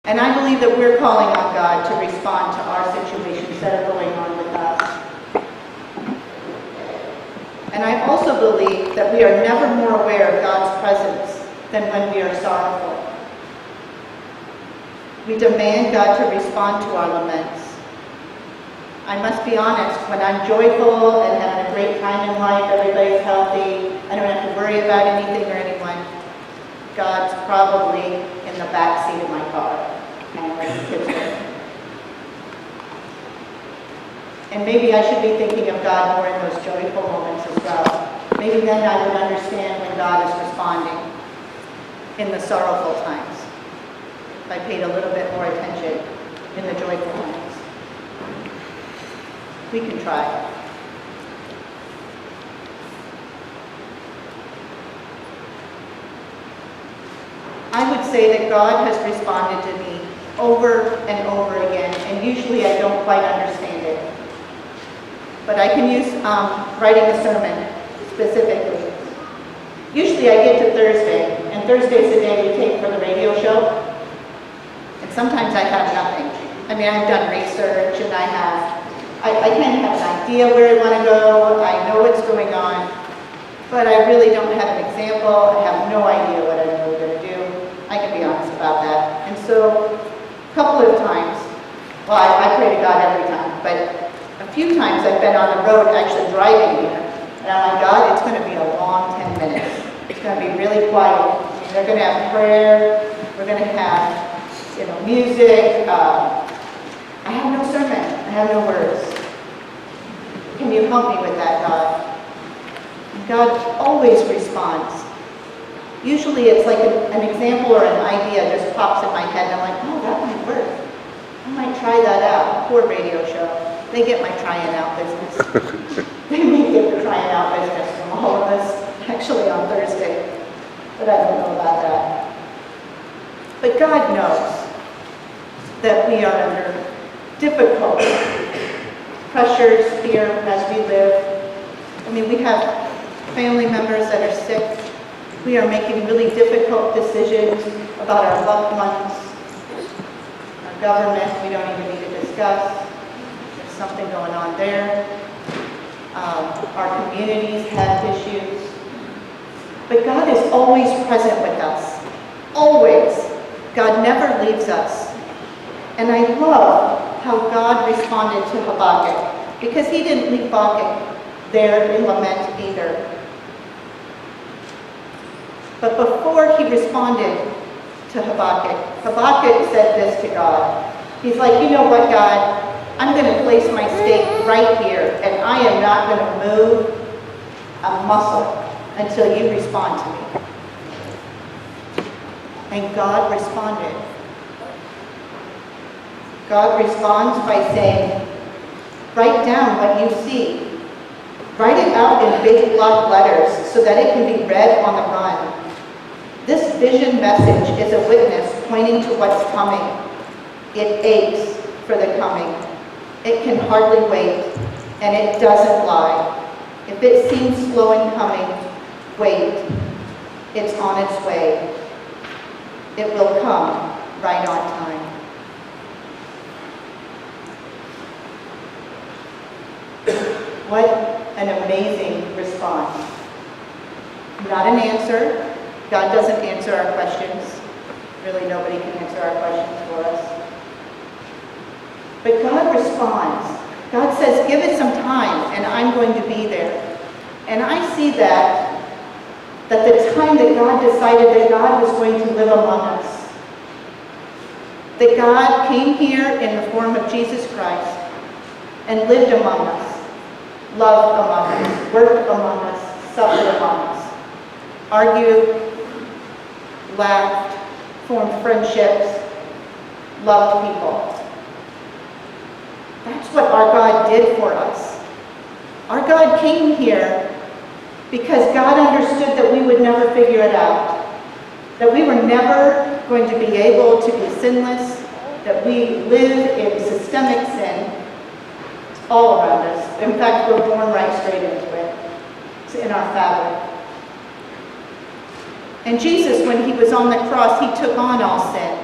And I believe that we're calling on God to respond to our situations that are going on with us. And I also believe that we are never more aware of God's presence than when we are sorrowful. We demand God to respond to our laments. I must be honest, when I'm joyful and having a great time in life, everybody's healthy, I don't have to worry about anything or anyone, God's probably in the back seat of my car, and let the kids go. And maybe I should be thinking of God more in those joyful moments as well. Maybe then I would understand when God is responding in the sorrowful times. If I paid a little bit more attention in the joyful times. We can try. I would say that God has responded to me over and over again, and usually I don't quite understand it. But I can use writing a sermon specifically. Usually I get to Thursday, and Thursday's the day we take for the radio show, and sometimes I have nothing. I mean, I've done research, and I kind of have an idea where I want to go, I know what's going on, but I really don't have an example, I have no idea what I'm really going to do. I can be honest about that. And so, a couple of times, well, I pray to God every time, but a few times I've been on the road actually driving here, and I'm like, God, it's going to be a long 10 minutes. It's going to be really quiet. I mean, they're going to have prayer, we're going to have, music. I have no sermon, I have no words. Can you help me with that, God? And God always responds. Usually it's like an example or an idea just pops in my head, and I'm like, oh, that might work. I might try that out. Poor radio show. They get my trying out business. They may get the trying out business from all of us, actually on Thursday. But I don't know about that. But God knows that we are under difficult pressures here as we live. I mean, we have family members that are sick. We are making really difficult decisions about our loved ones, our government. We don't even need to discuss. There's something going on there. Our communities have issues. But God is always present with us. Always. God never leaves us. And I love how God responded to Habakkuk, because he didn't leave Habakkuk there in lament either. But before he responded to Habakkuk, Habakkuk said this to God. He's like, you know what, God? I'm going to place my stake right here, and I am not going to move a muscle until you respond to me. And God responded. God responds by saying, write down what you see. Write it out in big block letters so that it can be read on the run. This vision message is a witness pointing to what's coming. It aches for the coming. It can hardly wait, and it doesn't lie. If it seems slow in coming, wait. It's on its way. It will come right on time. What an amazing response. Not an answer. God doesn't answer our questions. Really, nobody can answer our questions for us. But God responds. God says, give it some time, and I'm going to be there. And I see that the time that God decided that God was going to live among us, that God came here in the form of Jesus Christ and lived among us, loved among us, worked among us, suffered among us, argued, laughed, formed friendships, loved people. That's what our God did for us. Our God came here because God understood that we would never figure it out, that we were never going to be able to be sinless, that we live in systemic sin. It's all around us. In fact, we're born right straight into it. It's in our fabric. And Jesus, when he was on the cross, he took on all sin.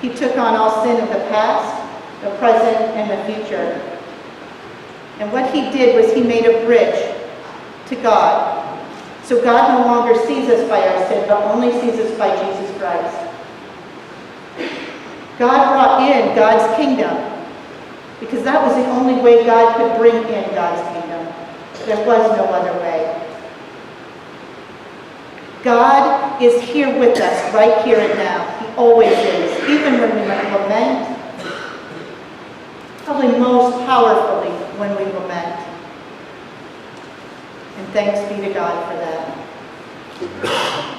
He took on all sin of the past, the present, and the future. And what he did was he made a bridge to God. So God no longer sees us by our sin, but only sees us by Jesus Christ. God brought in God's kingdom because that was the only way God could bring in God's kingdom. There was no other way. God is here with us right here and now. He always is, even when we lament, probably most powerfully when we lament. And thanks be to God for that.